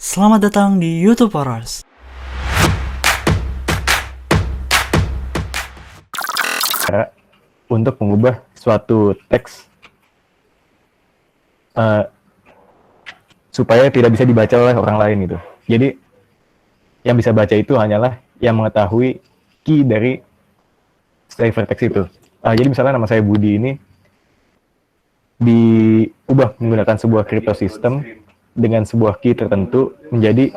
Selamat datang di YouTube Horrors. Cara untuk mengubah suatu teks supaya tidak bisa dibaca oleh orang lain gitu. Jadi yang bisa baca itu hanyalah yang mengetahui key dari ciphertext itu. Jadi misalnya nama saya Budi ini diubah menggunakan sebuah crypto system dengan sebuah key tertentu menjadi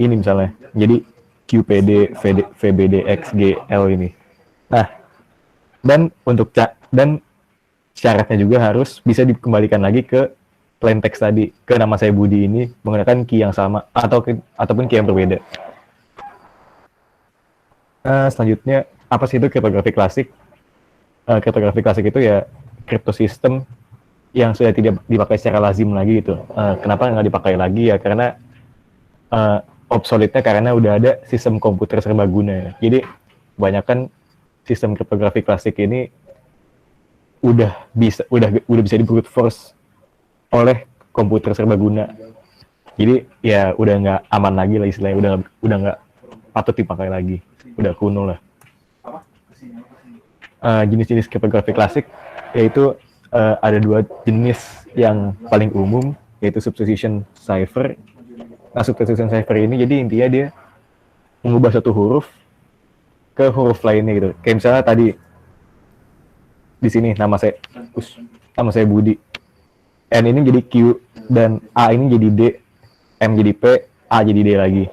ini misalnya, jadi QPD, VBD, XGL ini. Nah, dan dan syaratnya juga harus bisa dikembalikan lagi ke plain text tadi, ke nama saya Budi ini menggunakan key yang sama ataupun key yang berbeda. Selanjutnya, apa sih itu kriptografi klasik? Kriptografi klasik itu ya crypto system yang sudah tidak dipakai secara lazim lagi gitu. Kenapa nggak dipakai lagi ya? Karena obsolete-nya karena udah ada sistem komputer serbaguna ya. Jadi kebanyakan sistem kriptografi klasik ini udah bisa di brute force oleh komputer serbaguna. Jadi ya udah nggak aman lagi lah istilahnya, udah nggak patut dipakai lagi, udah kuno lah. Jenis-jenis kriptografi klasik yaitu ada dua jenis yang paling umum, yaitu substitution cipher. Nah, substitution cipher ini jadi intinya dia mengubah satu huruf ke huruf lainnya gitu. Kayak misalnya tadi di sini nama saya Budi. N ini jadi Q dan A ini jadi D, M jadi P, A jadi D lagi.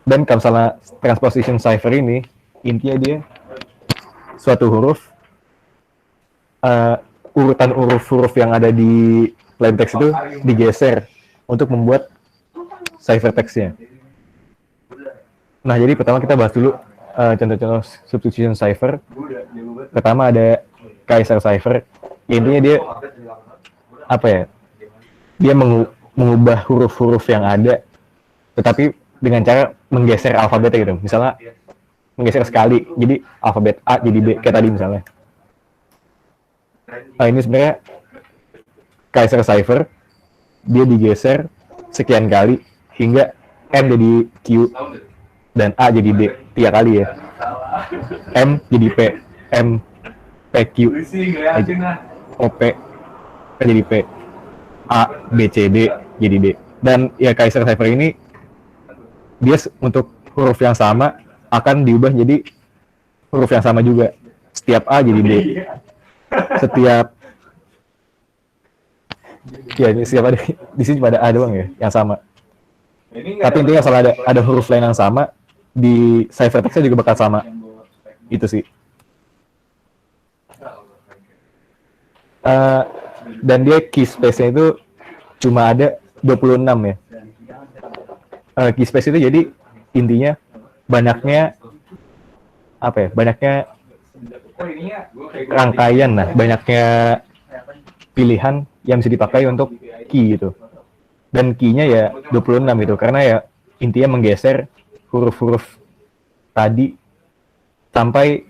Dan kalau misalnya transposition cipher ini intinya dia suatu huruf, urutan huruf yang ada di plain text itu digeser untuk membuat ciphertextnya. Nah, jadi pertama kita bahas dulu contoh-contoh substitution cipher. Pertama ada Kaiser cipher. Intinya dia apa ya? Dia mengubah huruf-huruf yang ada, tetapi dengan cara menggeser alfabetnya gitu. Misalnya menggeser sekali, jadi alfabet A jadi B kayak tadi misalnya. Ini sebenarnya Kaiser cipher, dia digeser sekian kali hingga M jadi Q dan A jadi D 3 kali ya. M jadi P, M PQ, OP jadi P, A B C D jadi D. Dan ya Kaiser cipher ini dia untuk huruf yang sama akan diubah jadi huruf yang sama juga. Setiap A jadi D. Setiap ya ini siapa di sini cuma ada A doang ya yang sama. Tapi intinya kalau ada huruf lain yang sama di ciphertextnya juga bakal sama. Itu sih. Dan dia key space-nya itu cuma ada 26 ya. Key space itu jadi intinya banyaknya apa ya? Banyaknya rangkaian lah, banyaknya pilihan yang bisa dipakai untuk key gitu. Dan key-nya ya 26 gitu, karena ya intinya menggeser huruf-huruf tadi sampai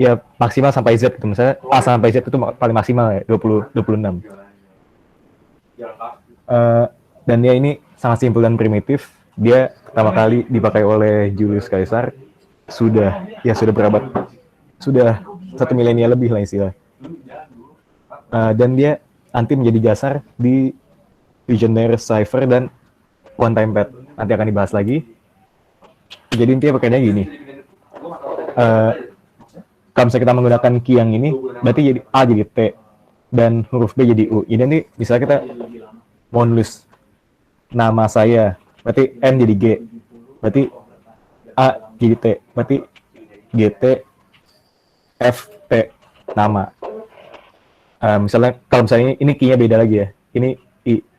ya maksimal sampai Z gitu. Misalnya A sampai Z itu paling maksimal ya 26. Dan dia ini sangat simpel dan primitif. Dia pertama kali dipakai oleh Julius Caesar sudah berabad, sudah 1 milenial lebih lah istilah. Dan dia nanti menjadi dasar di Legionnaire cipher dan one time pad. Nanti akan dibahas lagi. Jadi intinya pakainya gini. Kalau misalnya kita menggunakan key yang ini, berarti jadi A jadi T dan huruf B jadi U. Ini nih misalnya kita mau nulis nama saya, berarti N jadi G, berarti A jadi T, berarti GT F T nama. Misalnya kalau misalnya ini key-nya beda lagi ya. Ini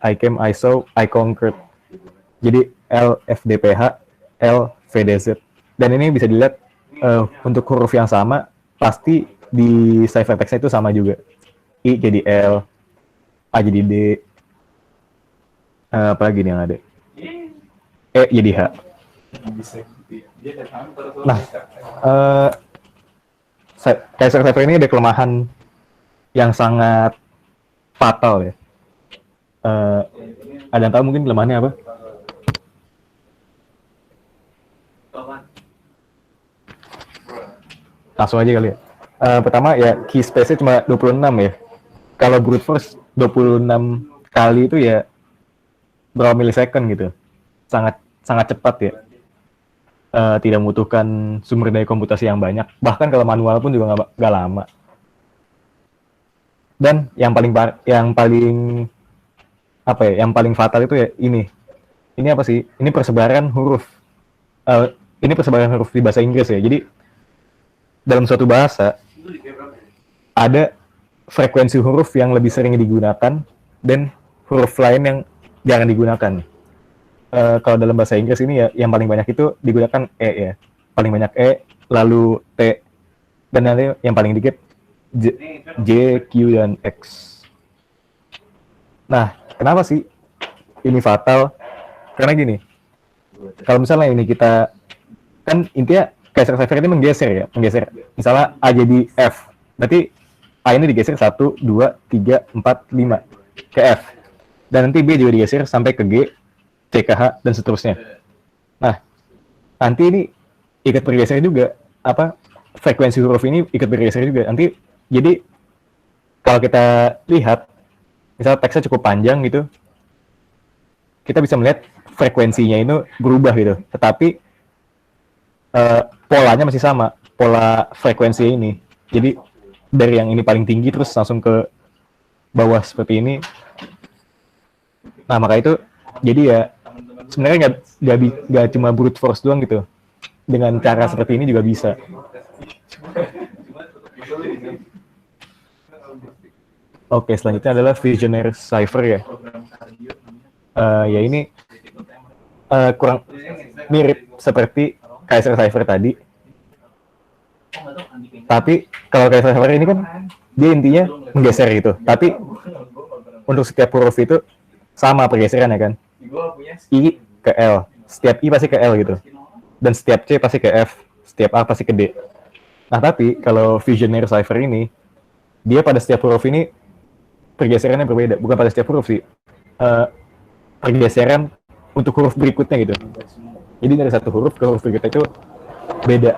I came, I saw, I conquered. Jadi L F D P H, L V D Z. Dan ini bisa dilihat untuk huruf yang sama pasti di ciphertextnya itu sama juga. I jadi L, A jadi D. Apalagi nih yang ada? E jadi H. Nah, Kaiser cipher ini ada kelemahan yang sangat fatal ya. Ada yang tahu mungkin kelemahannya apa? Langsung aja kali ya. Pertama ya key space-nya cuma 26 ya. Kalau brute force 26 kali itu ya berapa milisecond gitu. Sangat sangat cepat ya. Tidak membutuhkan sumber daya komputasi yang banyak. Bahkan kalau manual pun juga nggak lama. Dan yang paling apa ya? Yang paling fatal itu ya ini. Ini apa sih? Ini persebaran huruf. Ini persebaran huruf di bahasa Inggris ya. Jadi dalam suatu bahasa ada frekuensi huruf yang lebih sering digunakan dan huruf lain yang jarang digunakan. Kalau dalam bahasa Inggris ini ya yang paling banyak itu digunakan E ya. Paling banyak E, lalu T, dan nanti yang paling dikit J, Q, dan X. Nah, kenapa sih ini fatal? Karena gini, kalau misalnya ini kita, kan intinya Kaiser Cipher ini menggeser. Misalnya A jadi F, berarti A ini digeser 1, 2, 3, 4, 5 ke F. Dan nanti B juga digeser sampai ke G, C ke H, dan seterusnya. Nah, nanti ini ikut bergeser juga. Frekuensi huruf ini ikut bergeser juga. Nanti, jadi, kalau kita lihat, misalnya teksnya cukup panjang gitu, kita bisa melihat frekuensinya itu berubah gitu. Tetapi, polanya masih sama, pola frekuensi ini. Jadi dari yang ini paling tinggi terus langsung ke bawah seperti ini. Nah, maka itu jadi ya sebenarnya nggak cuma brute force doang gitu. Dengan cara seperti ini juga bisa. Oke, selanjutnya adalah Visionaire Cipher ya. Ya ini kurang mirip seperti Kaiser Cipher tadi. Tapi kalau Kaiser Cipher ini kan dia intinya menggeser gitu. Tapi untuk setiap huruf itu sama pergeserannya kan. I ke L, setiap I pasti ke L gitu. Dan setiap C pasti ke F, setiap A pasti ke D. Nah, tapi kalau Visionaire Cipher ini dia pada setiap huruf ini pergeserannya berbeda. Bukan pada setiap huruf sih. Pergeseran untuk huruf berikutnya gitu. Jadi dari satu huruf ke huruf berikutnya itu beda.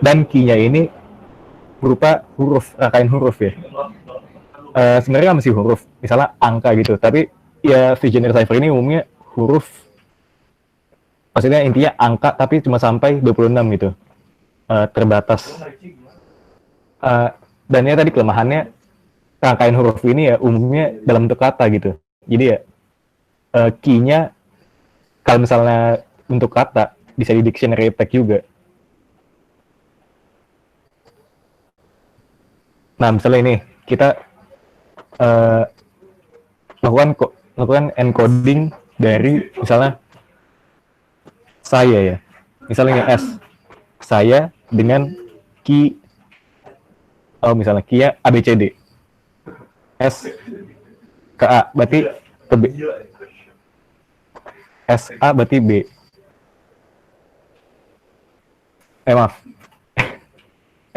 Dan key-nya ini berupa huruf, rangkaian huruf ya. Sebenarnya masih huruf, misalnya angka gitu. Tapi ya Visionaire Cipher ini umumnya huruf. Maksudnya intinya angka tapi cuma sampai 26 gitu. Terbatas. Dan ya tadi kelemahannya rangkaian huruf ini ya umumnya dalam bentuk kata gitu. Jadi ya key-nya kalau misalnya untuk kata bisa di dictionary tag juga. Nah, misalnya ini kita lakukan encoding dari misalnya saya ya. Misalnya S. Saya dengan key misalnya key ABCD. S ke A berarti ke B. S A berarti B. Maaf.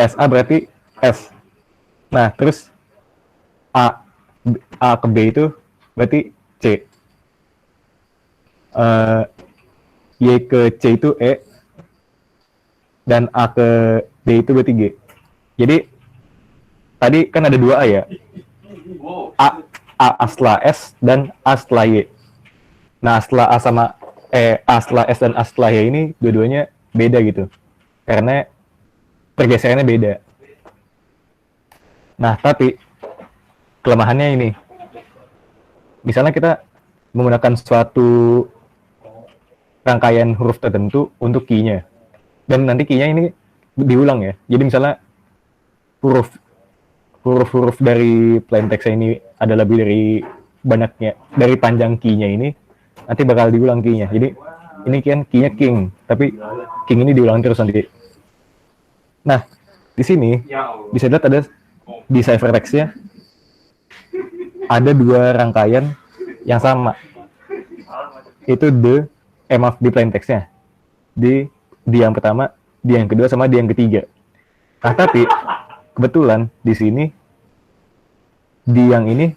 S A berarti S. Nah, terus A ke B itu berarti C. Y ke C itu E. Dan A ke D itu berarti G. Jadi, tadi kan ada 2 A ya. A setelah S dan A setelah Y. Nah, setelah A sama A setelah S dan A setelah Y ini dua-duanya beda gitu. Karena pergeserannya beda. Nah, tapi kelemahannya ini. Misalnya kita menggunakan suatu rangkaian huruf tertentu untuk key-nya. Dan nanti key-nya ini diulang ya. Jadi misalnya huruf-huruf dari plain text ini ada lebih dari panjang key-nya ini, nanti bakal diulang key-nya. Jadi ini kan key-nya king, tapi king ini diulang terus nanti. Nah, di sini bisa dilihat ada di ciphertext-nya ada 2 rangkaian yang sama. Itu di plain text-nya. Di yang pertama, di yang kedua, sama di yang ketiga. Nah, tapi kebetulan di sini di yang ini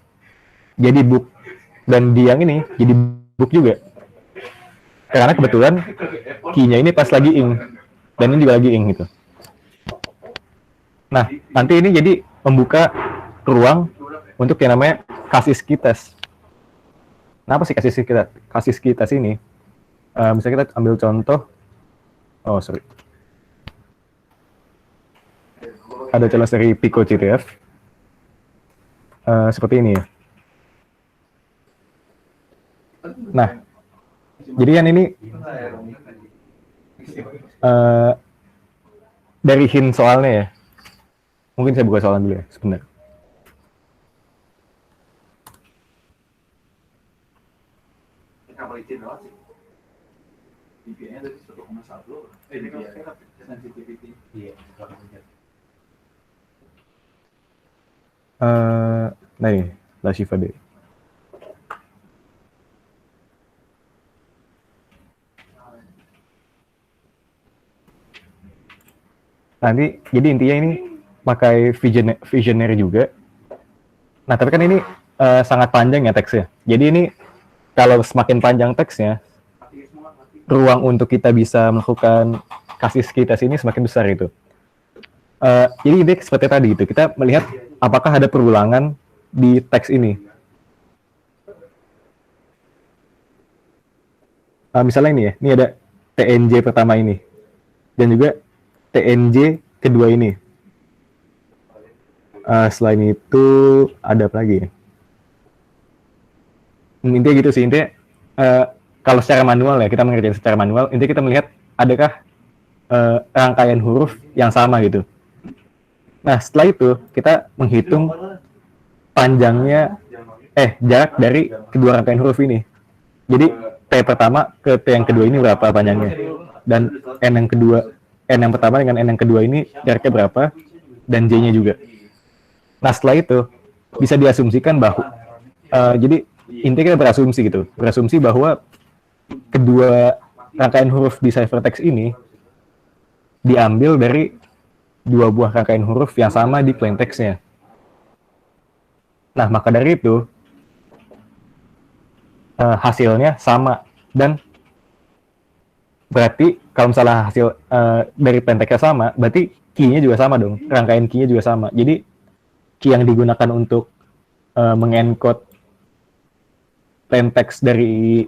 jadi book dan di yang ini jadi book juga. Karena kebetulan key-nya ini pas lagi ing dan ini juga lagi ing gitu. Nah, nanti ini jadi membuka ruang untuk yang namanya kasus kitas. Nah, apa sih kasus kitas? Kasus kitas ini, misalnya kita ambil contoh, oh sorry, ada jelas dari Pico CTF, seperti ini ya. Nah, jadi kan ini dari hint soalnya ya. Mungkin saya buka soalan dulu ya, sebentar. Nah ini, La Shiva D. Nanti, jadi intinya ini pakai visionary juga. Nah, tapi kan ini sangat panjang ya teksnya. Jadi ini kalau semakin panjang teksnya, ruang untuk kita bisa melakukan kasus kitas ini semakin besar itu. Jadi ini seperti tadi gitu, kita melihat apakah ada perulangan di teks ini. Misalnya ini ya, ini ada TNJ pertama ini, dan juga TNJ kedua ini. Selain itu ada apa lagi ya? Intinya gitu sih, intinya kalau secara manual ya, kita mengerjakan secara manual, intinya kita melihat adakah rangkaian huruf yang sama gitu. Nah, setelah itu kita menghitung panjangnya, jarak dari kedua rangkaian huruf ini. Jadi T pertama ke T yang kedua ini berapa panjangnya, dan N yang kedua, N yang pertama dengan N yang kedua ini jaraknya berapa, dan J-nya juga. Nah, setelah itu bisa diasumsikan bahwa jadi intinya kita berasumsi bahwa kedua rangkaian huruf di ciphertext ini diambil dari dua buah rangkaian huruf yang sama di plaintext-nya. Nah, maka dari itu hasilnya sama, dan berarti kalau misalnya hasil dari plaintext-nya sama, berarti key-nya juga sama dong, rangkaian key-nya juga sama. Jadi key yang digunakan untuk mengencode plaintext dari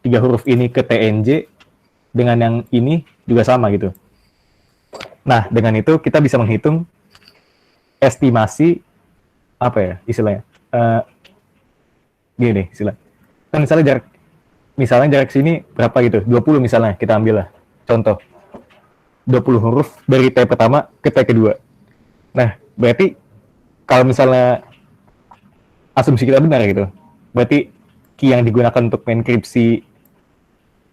3 huruf ini ke TNJ dengan yang ini juga sama gitu. Nah, dengan itu kita bisa menghitung estimasi apa ya istilahnya. Gini nih istilah. Kan misalnya jarak sini berapa gitu? 20 misalnya kita ambil lah. Contoh. 20 huruf dari T pertama ke T kedua. Nah, berarti kalau misalnya asumsi kita benar gitu, berarti key yang digunakan untuk menkripsi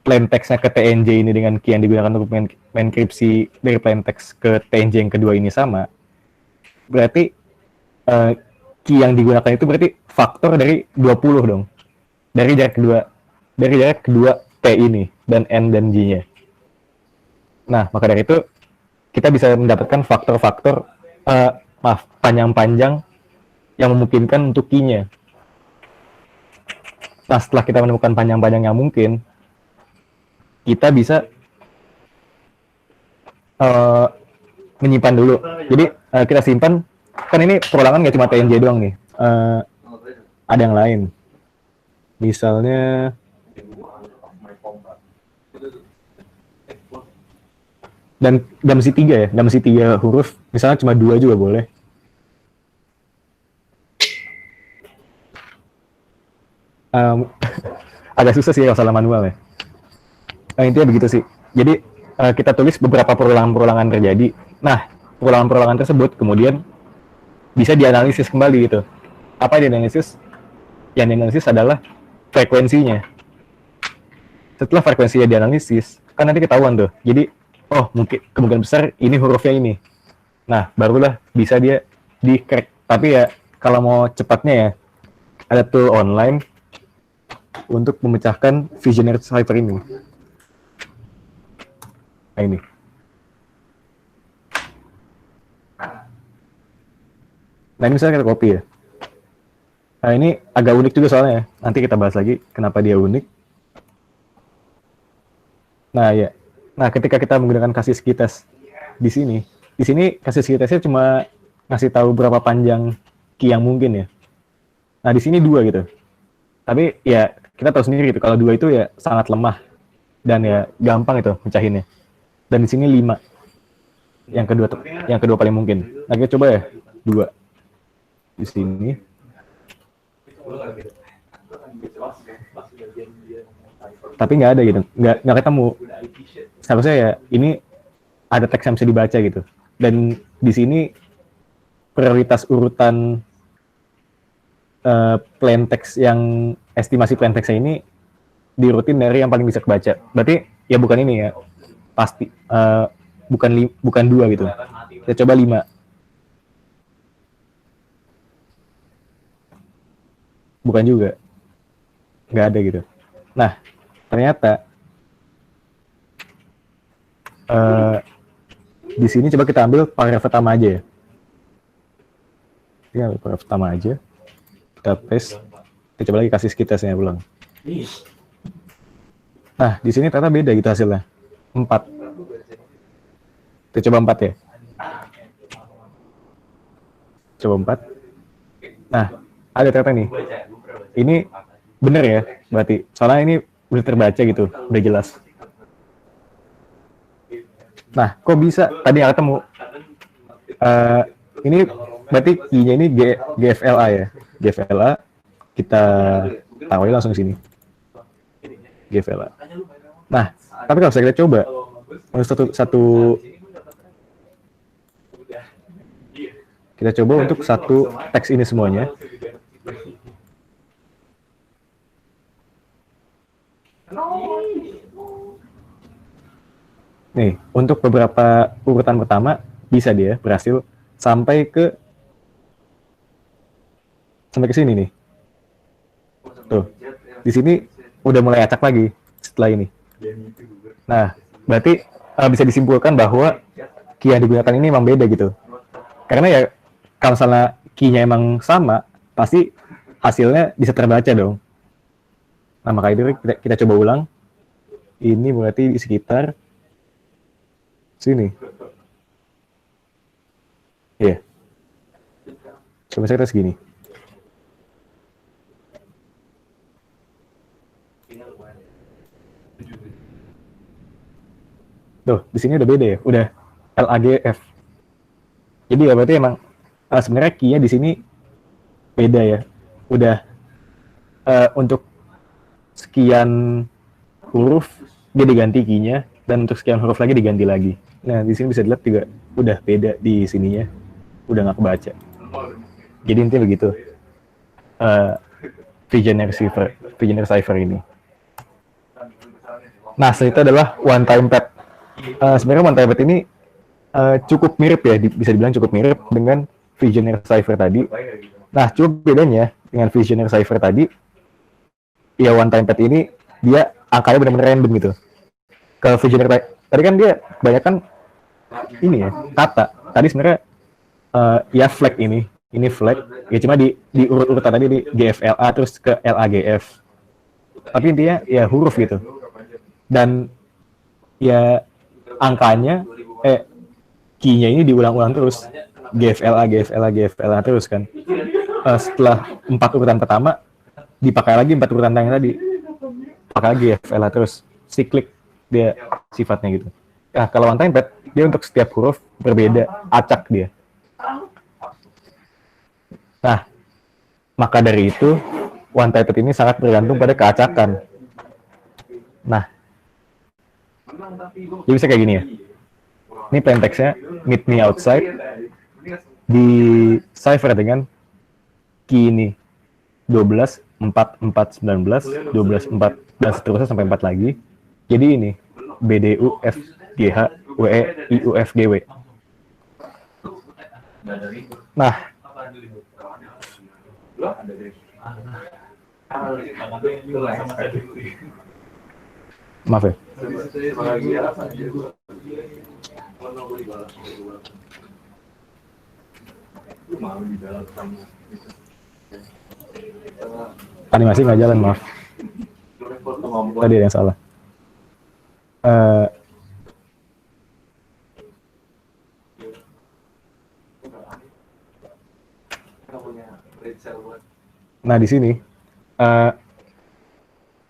plaintext-nya ke TNJ ini dengan key yang digunakan untuk menkripsi dari plaintext ke TNJ yang kedua ini sama, berarti key yang digunakan itu berarti faktor dari 20 dong. Dari jarak kedua T ini dan N dan J-nya. Nah, maka dari itu kita bisa mendapatkan faktor-faktor panjang-panjang yang memungkinkan untuk key-nya. Nah, setelah kita menemukan panjang-panjang yang mungkin, kita bisa menyimpan dulu. Jadi kita simpan, kan ini perulangan nggak cuma TNJ doang nih. Ada yang lain. Misalnya dan mesti 3 ya, mesti 3 huruf. Misalnya cuma 2 juga boleh. Agak susah sih kalau salah manual ya. Intinya begitu sih. Jadi kita tulis beberapa perulangan-perulangan terjadi. Nah, perulangan-perulangan tersebut kemudian bisa dianalisis kembali gitu. Apa yang dianalisis? Yang dianalisis adalah frekuensinya. Setelah frekuensinya dianalisis, kan nanti ketahuan tuh. Jadi, oh mungkin kemungkinan besar ini hurufnya ini. Nah, barulah bisa dia di-crack. Tapi ya, kalau mau cepatnya ya, ada tool online untuk memecahkan visionary cipher ini. Nah ini. Nah ini misalnya kita copy ya. Nah, ini agak unik juga soalnya ya. Nanti kita bahas lagi kenapa dia unik. Nah, ya. Nah, ketika kita menggunakan kasus kites di sini kasus kitesnya cuma ngasih tahu berapa panjang key yang mungkin ya. Nah, di sini 2 gitu. Tapi ya kita tahu sendiri gitu, kalau 2 itu ya sangat lemah dan ya gampang itu mecahinnya. Dan di sini 5. Yang kedua paling mungkin. Nah, kita coba ya 2 di sini. Tapi nggak ada gitu, nggak ketemu. Seharusnya ya ini ada teks yang bisa dibaca gitu. Dan di sini prioritas urutan plain text yang estimasi plain text ini diurutin dari yang paling bisa kebaca. Berarti ya bukan ini ya, pasti bukan 2 gitu. Kita coba 5. Bukan juga, nggak ada gitu. Nah, ternyata di sini coba kita ambil paragraf pertama aja ya. Ini ambil paragraf pertama aja. Kita paste. Kita coba lagi kasih kitesnya ulang. Nah, di sini ternyata beda gitu hasilnya. 4. Kita coba 4 ya. Coba 4. Nah, ada ternyata nih. Ini bener ya, berarti. Soalnya ini udah terbaca gitu, udah jelas. Nah, kok bisa? Tadi nggak ketemu. Ini berarti key-nya ini GFLA ya. GFLA, kita taruh langsung di sini. GFLA. Nah, tapi kalau kita coba, kita coba untuk satu teks ini semuanya. Nih, untuk beberapa urutan pertama bisa dia berhasil sampai ke sini nih. Tuh, di sini udah mulai acak lagi setelah ini. Nah, berarti bisa disimpulkan bahwa key yang digunakan ini emang beda gitu. Karena ya kalau misalnya key-nya emang sama, pasti hasilnya bisa terbaca dong. Nah, maka itu kita coba ulang. Ini berarti di sekitar sini. Iya. Yeah. Coba saya segini. Tuh, di sini udah beda ya. Udah LAGF. Jadi ya berarti emang sebenarnya key-nya di sini beda ya. Udah untuk sekian huruf dia diganti key-nya, dan untuk sekian huruf lagi diganti lagi. Nah, di sini bisa dilihat juga udah beda di sininya. Udah nggak kebaca. Jadi intinya begitu. Visioner cipher ini. Nah, selanjutnya adalah one time pad. Sebenarnya one time pad ini cukup mirip ya, bisa dibilang cukup mirip dengan Visioner cipher tadi. Nah, cukup bedanya dengan Visioner cipher tadi, ya one time pad ini dia angkanya benar-benar random gitu. Kalau Visioner tadi kan dia kebanyakan ini ya, kata. Tadi sebenarnya ya flag ini flag, ya cuma di urut-urutan tadi di GFLA terus ke LAGF. Tapi intinya ya huruf gitu. Dan ya angkanya key-nya ini diulang-ulang terus. GFLA terus kan. Setelah 4 urutan pertama dipakai lagi 4 urutan yang tadi. Pakai lagi GFLA terus. Cyclic dia sifatnya gitu. Nah, kalau one time pad dia untuk setiap huruf berbeda, acak dia. Nah, maka dari itu one time pad ini sangat bergantung pada keacakan. Nah, jadi bisa kayak gini ya. Ini plain text-nya meet me outside di cipher dengan key ini 12, 4, 4, 19, 12, 4 dan seterusnya sampai 4 lagi. Jadi ini BDU FGH WE IUF GW. Nah, maaf ya. Animasi nggak jalan, maaf. Tadi ada yang salah. Eh, nah di sini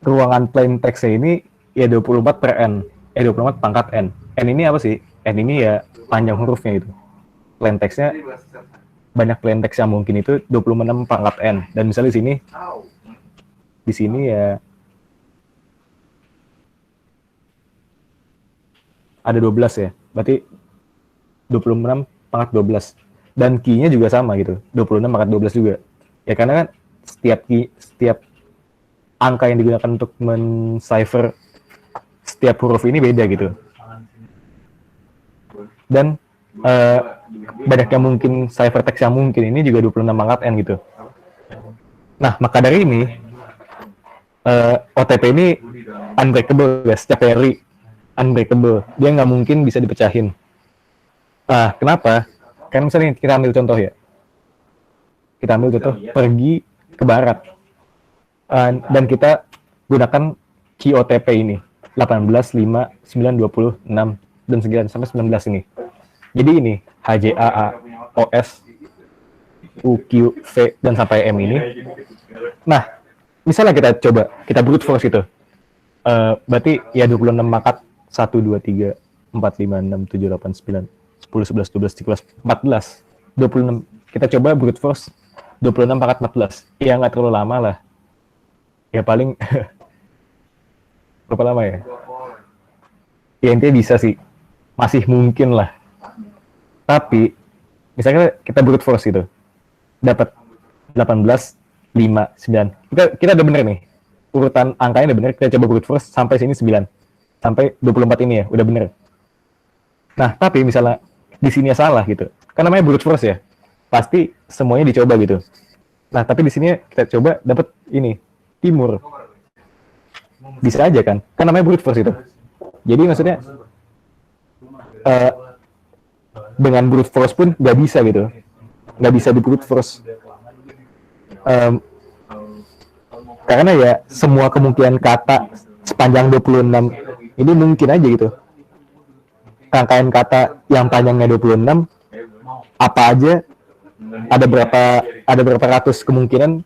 ruangan plain text ini ya 24 per n, 24 pangkat n. N ini apa sih? N ini ya panjang hurufnya itu. Plain text-nya banyak plain text yang mungkin itu 26 pangkat n. Dan misalnya di sini ya ada 12 ya. Berarti 26 pangkat 12. Dan key-nya juga sama gitu. 26 pangkat 12 juga. Ya karena kan setiap angka yang digunakan untuk men-cipher setiap huruf ini beda gitu. Dan banyak yang mungkin ciphertext yang mungkin ini juga 26 pangkat n gitu. Nah, maka dari ini OTP ini unbreakable guys, setiap teori unbreakable. Dia nggak mungkin bisa dipecahin. Kenapa? Karena misalnya kita ambil contoh ya. Kita ambil contoh pergi ke barat. Dan kita gunakan key OTP ini 18, 5, 9, 20, 6 dan sekian sampai 19 ini. Jadi ini HJA, OS, UQ, V dan sampai M ini. Nah, misalnya kita brute force gitu. Berarti ya 26 pangkat 1 2 3 4 5 6 7 8 9 10 11 12 13 14 26. Kita coba brute force 26 pangkat 14. Ya nggak terlalu lama lah. Ya paling berapa lama ya? Ya intinya bisa sih. Masih mungkin lah. Tapi misalnya kita brute force gitu. Dapat 18, 5, 9. Kita udah bener nih. Urutan angkanya udah bener. Kita coba brute force sampai sini 9. Sampai 24 ini ya, udah bener. Nah, tapi misalnya di sini salah gitu. Kan namanya brute force ya. Pasti semuanya dicoba gitu. Nah, tapi di sini kita coba dapat ini timur. Bisa aja kan? Kan namanya brute force itu. Jadi maksudnya dengan brute force pun nggak bisa gitu. Nggak bisa di brute force. Karena ya semua kemungkinan kata sepanjang 26 ini mungkin aja gitu. Rangkaian kata yang panjangnya 26 apa aja ada berapa ratus kemungkinan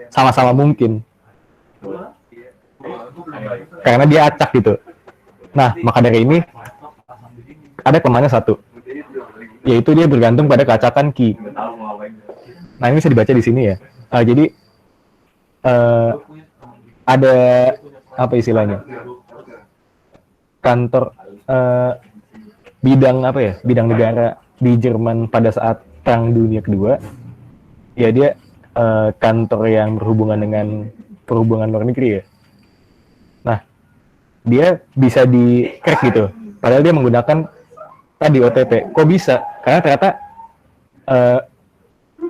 sama-sama mungkin. Karena dia acak gitu. Nah, maka dari ini ada kelemahannya satu. Yaitu dia bergantung pada keacakan key. Nah, ini bisa dibaca di sini ya. Jadi ada apa istilahnya? Kantor bidang negara di Jerman pada saat Perang Dunia Kedua. Ya dia kantor yang berhubungan dengan perhubungan luar negeri ya. Nah, dia bisa di-crack gitu. Padahal dia menggunakan tadi OTP. Kok bisa? Karena ternyata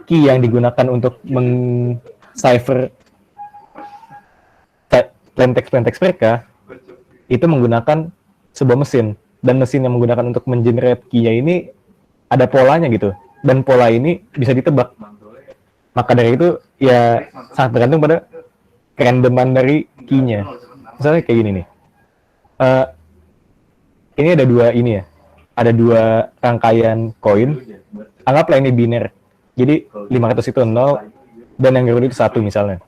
key yang digunakan untuk meng-cipher plain text mereka itu menggunakan sebuah mesin. Dan mesin yang menggunakan untuk mengenerate key-nya ini ada polanya gitu. Dan pola ini bisa ditebak. Maka dari itu ya sangat bergantung pada kerandoman dari key-nya. Misalnya kayak gini nih. Ini ada dua ini ya. Ada dua rangkaian koin. Anggaplah ini biner. Jadi 500 itu 0 dan yang kedua itu 1 misalnya.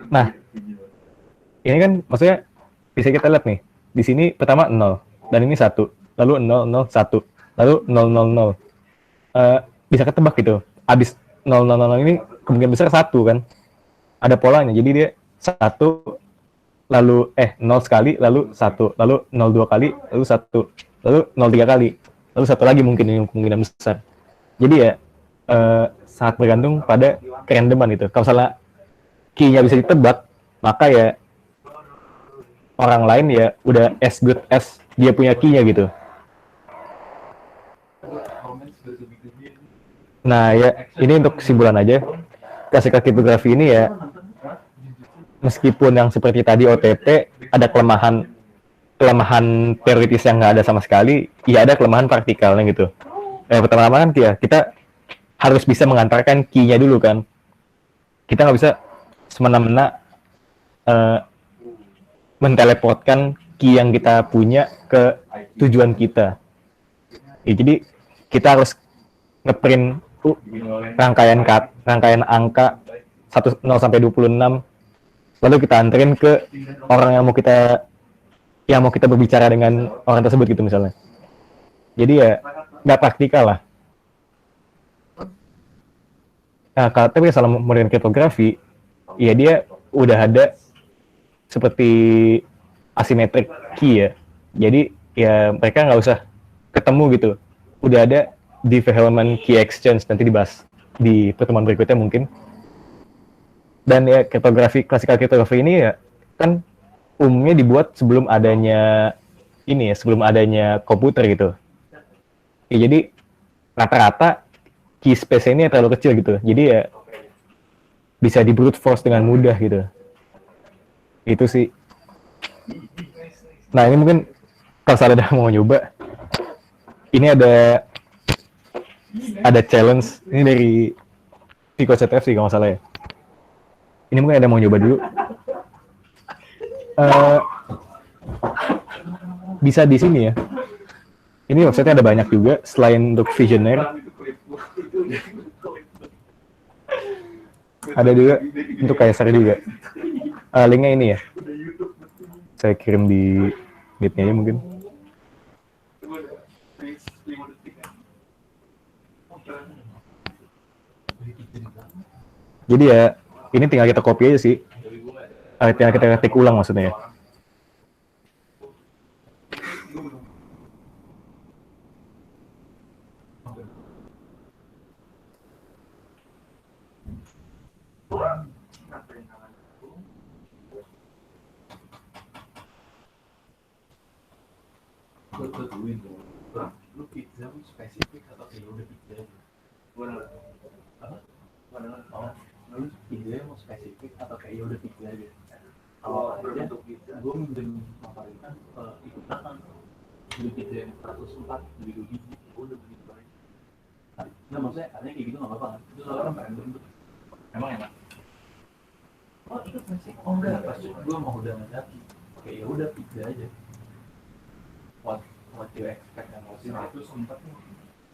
Nah, ini kan maksudnya bisa kita lihat nih. Di sini pertama 0 dan ini 1. Lalu 0 0 1. Lalu 0 0 0. Bisa ketebak gitu. Habis 0 0 0 ini kemungkinan besar 1 kan. Ada polanya. Jadi dia 1 lalu 0 sekali lalu 1, lalu 0 2 kali lalu 1, lalu 0 3 kali. Lalu 1 lagi mungkin yang kemungkinan besar. Jadi ya sangat bergantung pada kerandoman itu. Kalau misalnya key-nya bisa ditebak, maka ya orang lain ya udah as good as dia punya key-nya gitu. Nah ya, ini untuk kesimpulan aja. Klasikal kriptografi ini ya, meskipun yang seperti tadi OTP ada kelemahan teoritis yang nggak ada sama sekali, ya ada kelemahan praktikalnya gitu. Pertama-tama kan kita harus bisa mengantarkan key-nya dulu kan. Kita nggak bisa semena-mena menteleportkan key yang kita punya ke tujuan kita. Ya, jadi kita harus ngeprint rangkaian angka 0 sampai 26, lalu kita anterin ke orang yang mau kita berbicara dengan orang tersebut gitu misalnya. Jadi ya nggak praktikal lah. Nah, tapi kalau modern kriptografi, ya dia udah ada seperti asymmetric key ya. Jadi ya mereka nggak usah ketemu gitu. Udah ada di Vehleman Key Exchange, nanti dibahas di pertemuan berikutnya mungkin. Dan ya klasikal kriptografi ini ya kan umumnya dibuat sebelum adanya komputer gitu. Ya, jadi rata-rata key space ini terlalu kecil gitu. Jadi ya bisa di brute force dengan mudah gitu. Itu sih. Nah, ini mungkin kalau salah mau nyoba, ini ada challenge ini dari Vico CTF sih kalau nggak salah ya. Ini mungkin ada mau nyoba dulu. Bisa di sini ya. Ini website-nya ada banyak juga selain untuk Visionaire. Ada juga untuk Kaisar juga. Linknya ini ya. Saya kirim di meet-nya aja mungkin. Jadi ya, ini tinggal kita copy aja sih. Tinggal kita ketik ulang maksudnya ya. Lu pizza spesifik atau kayak udah pizza aja? Lu pizza mau spesifik atau kayak udah pizza aja? Kalau aja, gue minjem Margarita ikut datang beli pizza yang 104 beli 2 biji, gue udah beli banyak. Nah maksudnya artinya kayak gitu nggak apa-apa kan? Itu soalnya kan random tuh. Emang enak? Oh itu spesifik? Oh enggak, pas gue mau udah ngedaki, kayak ya udah pizza aja. What you expect yang mau sih itu sempat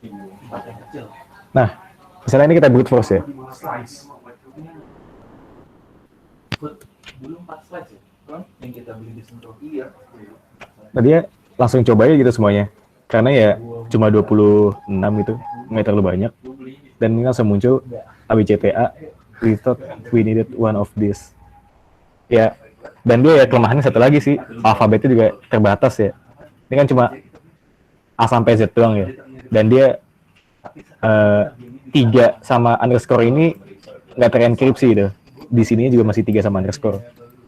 tempat yang kecil. Nah, misalnya ini kita brute force ya. Slice. Dulu 4 slice ya? Yang kita beli di Sentro. Iya. Nah, dia langsung coba aja gitu semuanya. Karena ya cuma 26 gitu, nggak terlalu banyak. Dan ini langsung muncul ABCTA, we thought we needed one of this. Ya, dan dia ya kelemahannya satu lagi sih, alfabetnya juga terbatas ya. Ini kan cuma A sampai Z doang ya. Dan dia 3 sama underscore ini nggak terenkripsi gitu. Di sini juga masih 3 sama underscore.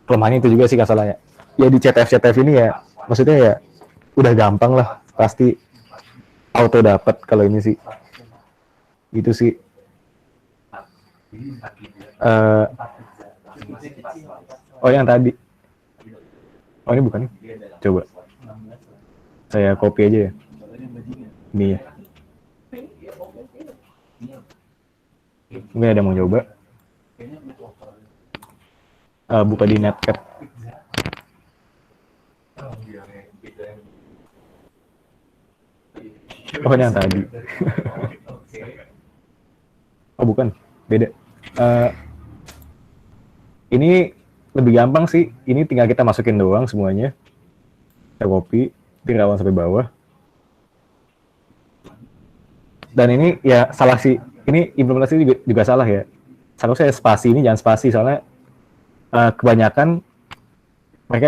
Kelemahannya itu juga sih kasalahnya. Ya di CTF ini ya, maksudnya ya udah gampang lah. Pasti auto dapat kalau ini sih. Itu sih. Oh yang tadi. Oh ini bukan nih. Coba. Saya copy aja ya. Ini ya. Mungkin ada mau coba. Buka di Netcat. Oh ini yang tadi. Oh bukan, beda. Ini lebih gampang sih. Ini tinggal kita masukin doang semuanya. Kita copy dari awal sampai bawah. Dan ini ya salah sih. Ini implementasi juga salah ya. Seharusnya spasi ini jangan spasi soalnya kebanyakan mereka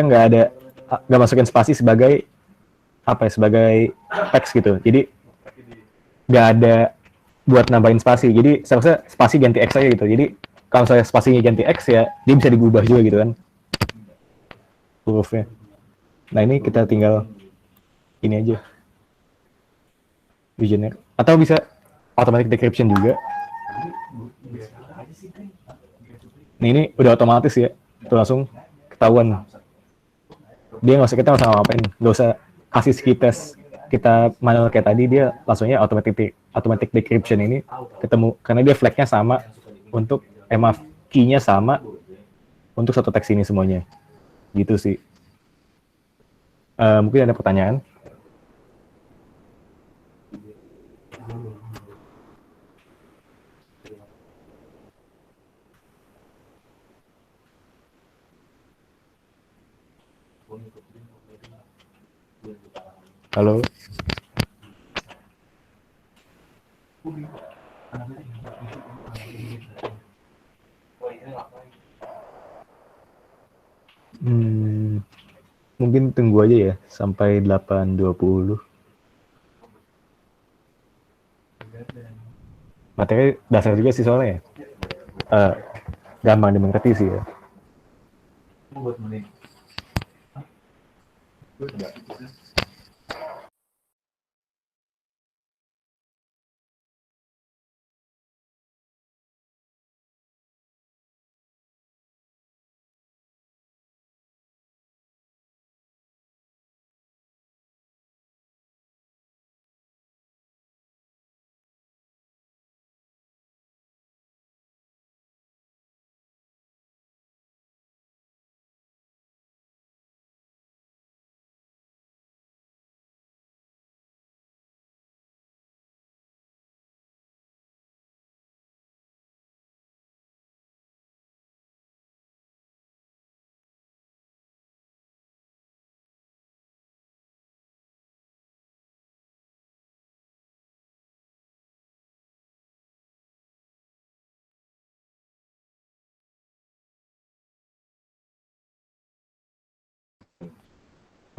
nggak masukin spasi sebagai sebagai teks gitu. Jadi nggak ada buat nambahin spasi. Jadi seharusnya spasi ganti X aja gitu. Jadi kalau misalnya spasinya ganti X ya dia bisa diubah juga gitu kan hurufnya. Nah ini kita tinggal ini aja Visionaire atau bisa automatic decryption juga. Nah ini udah otomatis ya, itu langsung ketahuan. Dia kita nggak usah ngapain, nggak usah kasih key test kita manual kayak tadi, dia langsungnya automatic decryption ini ketemu karena dia flagnya sama untuk maaf key-nya sama untuk satu teks ini semuanya. Gitu sih. Mungkin ada pertanyaan? Halo? Mungkin tunggu aja ya sampai 8.20. Materi dasar juga sih soalnya ya. Gampang dimengerti sih ya. Buat menit.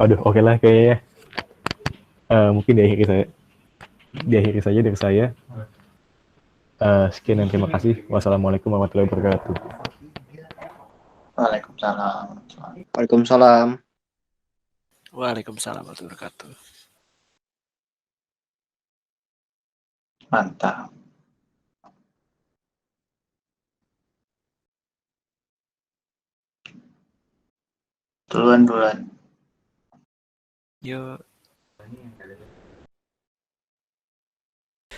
Aduh, oke lah kayaknya. Mungkin diakhiri saja dari saya. Sekian dan terima kasih. Wassalamualaikum warahmatullahi wabarakatuh. Waalaikumsalam. Waalaikumsalam. Waalaikumsalam warahmatullahi wabarakatuh. Mantap. Duluan. Yuk.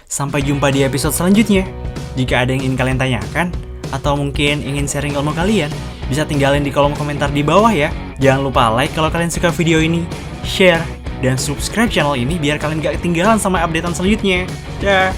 Sampai jumpa di episode selanjutnya. Jika ada yang ingin kalian tanyakan, atau mungkin ingin sharing ilmu kalian, bisa tinggalin di kolom komentar di bawah ya. Jangan lupa like kalau kalian suka video ini, share, dan subscribe channel ini biar kalian gak ketinggalan sama updatean selanjutnya. Dah.